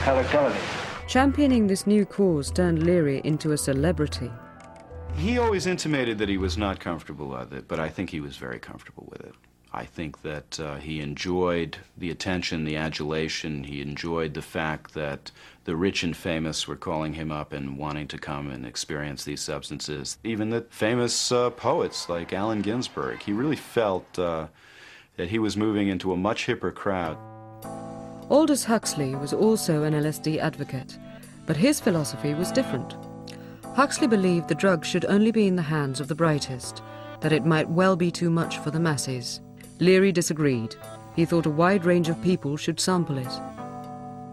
color television. Championing this new cause turned Leary into a celebrity. He always intimated that he was not comfortable with it, but I think he was very comfortable with it. I think that he enjoyed the attention, the adulation. He enjoyed the fact that the rich and famous were calling him up and wanting to come and experience these substances. Even the famous poets like Allen Ginsberg, he really felt that he was moving into a much hipper crowd. Aldous Huxley was also an LSD advocate, but his philosophy was different. Huxley believed the drug should only be in the hands of the brightest, that it might well be too much for the masses. Leary disagreed. He thought a wide range of people should sample it.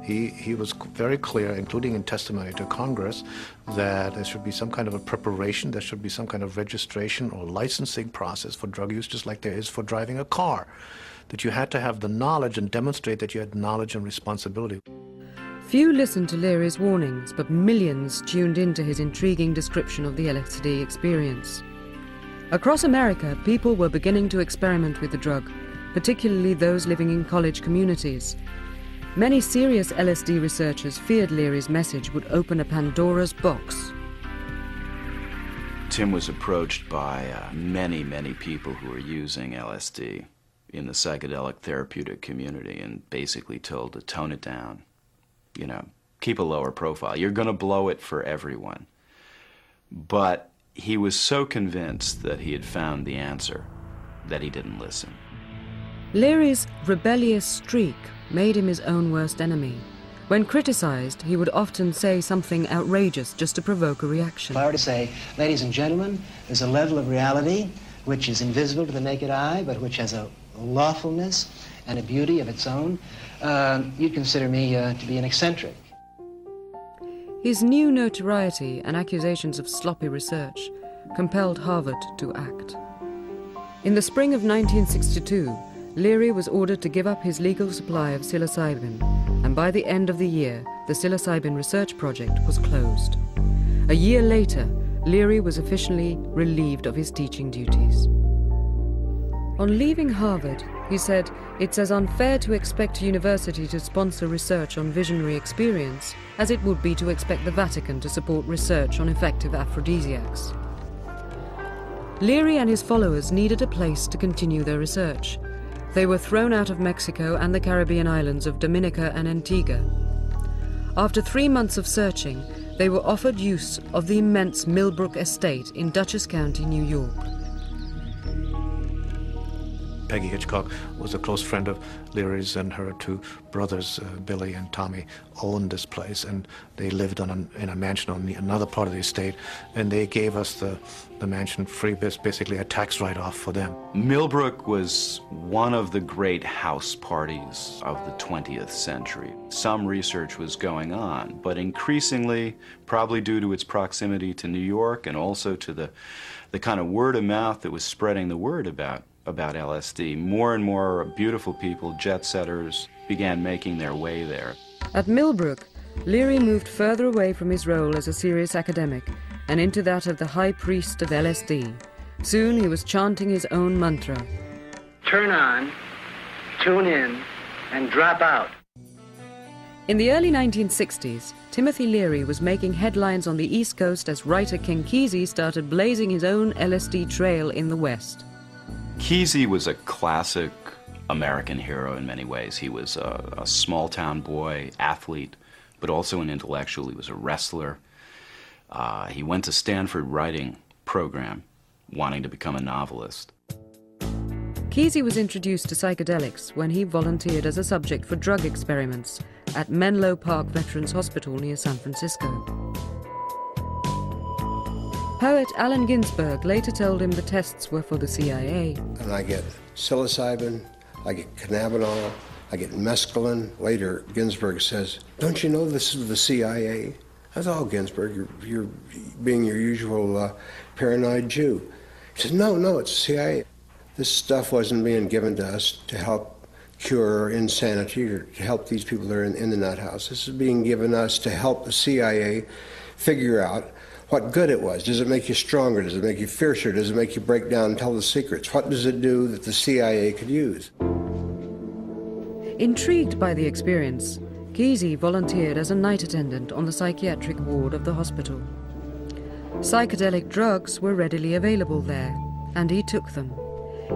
He was very clear, including in testimony to Congress, that there should be some kind of a preparation, there should be some kind of registration or licensing process for drug use, just like there is for driving a car. That you had to have the knowledge and demonstrate that you had knowledge and responsibility. Few listened to Leary's warnings, but millions tuned into his intriguing description of the LSD experience. Across America, people were beginning to experiment with the drug, particularly those living in college communities. Many serious LSD researchers feared Leary's message would open a Pandora's box. Tim was approached by many people who were using LSD in the psychedelic therapeutic community and basically told to tone it down. You know, keep a lower profile. You're going to blow it for everyone. But he was so convinced that he had found the answer that he didn't listen. Leary's rebellious streak made him his own worst enemy. When criticized, he would often say something outrageous just to provoke a reaction. If I were to say, ladies and gentlemen, there's a level of reality which is invisible to the naked eye, but which has a lawfulness and a beauty of its own, you'd consider me to be an eccentric. His new notoriety and accusations of sloppy research compelled Harvard to act. In the spring of 1962, Leary was ordered to give up his legal supply of psilocybin, and by the end of the year, the psilocybin research project was closed. A year later, Leary was officially relieved of his teaching duties. On leaving Harvard, he said, "It's as unfair to expect a university to sponsor research on visionary experience as it would be to expect the Vatican to support research on effective aphrodisiacs." Leary and his followers needed a place to continue their research. They were thrown out of Mexico and the Caribbean islands of Dominica and Antigua. After 3 months of searching, they were offered use of the immense Millbrook estate in Dutchess County, New York. Peggy Hitchcock was a close friend of Leary's, and her two brothers, Billy and Tommy, owned this place, and they lived in a mansion on another part of the estate, and they gave us the mansion free, basically a tax write-off for them. Millbrook was one of the great house parties of the 20th century. Some research was going on, but increasingly, probably due to its proximity to New York and also to the kind of word of mouth that was spreading the word about LSD, more and more beautiful people, jet setters, began making their way there. At Millbrook, Leary moved further away from his role as a serious academic and into that of the high priest of LSD. Soon he was chanting his own mantra. Turn on, tune in, and drop out. In the early 1960s, Timothy Leary was making headlines on the East Coast as writer King Kesey started blazing his own LSD trail in the West. Kesey was a classic American hero in many ways. He was a small-town boy, athlete, but also an intellectual. He was a wrestler. He went to Stanford writing program, wanting to become a novelist. Kesey was introduced to psychedelics when he volunteered as a subject for drug experiments at Menlo Park Veterans Hospital near San Francisco. Poet Allen Ginsberg later told him the tests were for the CIA. And I get psilocybin, I get cannabinol, I get mescaline. Later, Ginsberg says, "Don't you know this is the CIA?" I thought, "Oh, Ginsberg, you're being your usual paranoid Jew." He says, No, it's the CIA. This stuff wasn't being given to us to help cure insanity or to help these people that are in the nut house. This is being given us to help the CIA figure out what good it was. Does it make you stronger? Does it make you fiercer? Does it make you break down and tell the secrets? What does it do that the CIA could use? Intrigued by the experience, Kesey volunteered as a night attendant on the psychiatric ward of the hospital. Psychedelic drugs were readily available there, and he took them.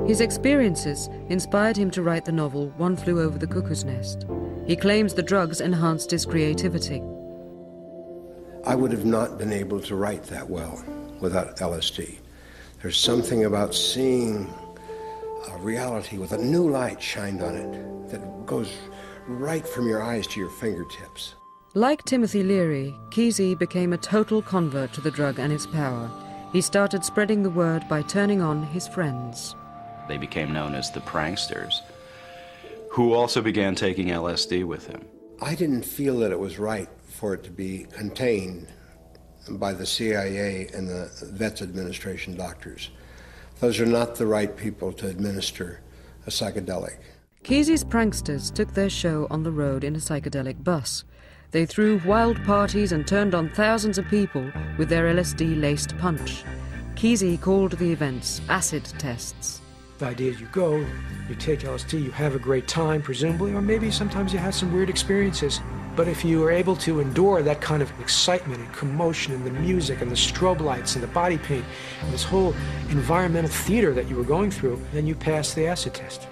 His experiences inspired him to write the novel One Flew Over the Cuckoo's Nest. He claims the drugs enhanced his creativity. I would have not been able to write that well without LSD. There's something about seeing a reality with a new light shined on it that goes right from your eyes to your fingertips. Like Timothy Leary, Kesey became a total convert to the drug and its power. He started spreading the word by turning on his friends. They became known as the pranksters, who also began taking LSD with him. I didn't feel that it was right for it to be contained by the CIA and the Vets Administration doctors. Those are not the right people to administer a psychedelic. Kesey's pranksters took their show on the road in a psychedelic bus. They threw wild parties and turned on thousands of people with their LSD-laced punch. Kesey called the events acid tests. The idea is you go, you take LSD, you have a great time, presumably, or maybe sometimes you have some weird experiences. But if you are able to endure that kind of excitement and commotion and the music and the strobe lights and the body paint and this whole environmental theater that you were going through, then you pass the acid test.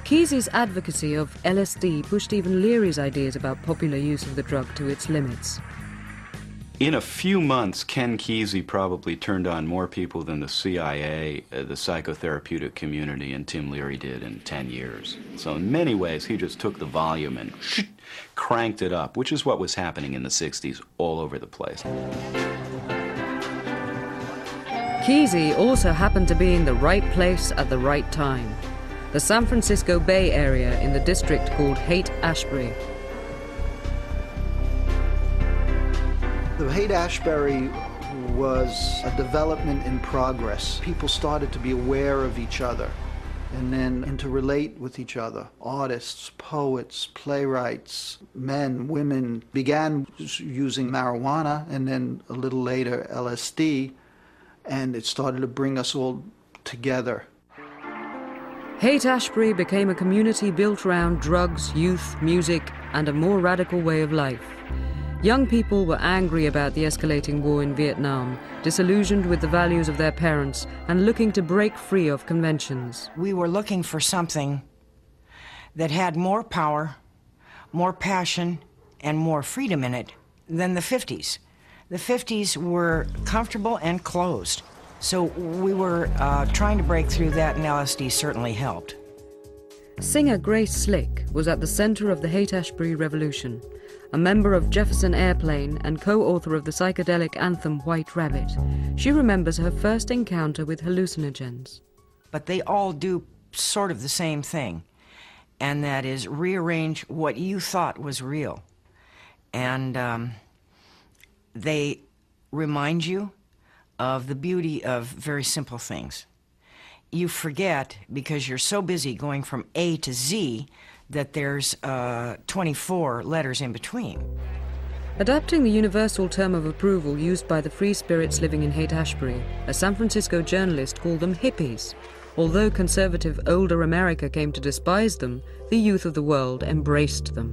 Kesey's advocacy of LSD pushed even Leary's ideas about popular use of the drug to its limits. In a few months, Ken Kesey probably turned on more people than the CIA, the psychotherapeutic community, and Tim Leary did in 10 years. So in many ways, he just took the volume and cranked it up, which is what was happening in the 60s all over the place. Kesey also happened to be in the right place at the right time. The San Francisco Bay Area in the district called Haight-Ashbury. The Haight-Ashbury was a development in progress. People started to be aware of each other and to relate with each other. Artists, poets, playwrights, men, women began using marijuana and then a little later LSD, and it started to bring us all together. Haight-Ashbury became a community built around drugs, youth, music, and a more radical way of life. Young people were angry about the escalating war in Vietnam, disillusioned with the values of their parents, and looking to break free of conventions. We were looking for something that had more power, more passion, and more freedom in it than the 50s. The 50s were comfortable and closed. So we were trying to break through that, and LSD certainly helped. Singer Grace Slick was at the center of the Haight-Ashbury Revolution, a member of Jefferson Airplane and co-author of the psychedelic anthem White Rabbit. She remembers her first encounter with hallucinogens. But they all do sort of the same thing, and that is rearrange what you thought was real. And they remind you of the beauty of very simple things. You forget, because you're so busy going from A to Z, that there's 24 letters in between. Adapting the universal term of approval used by the free spirits living in Haight-Ashbury, a San Francisco journalist called them hippies. Although conservative older America came to despise them, the youth of the world embraced them.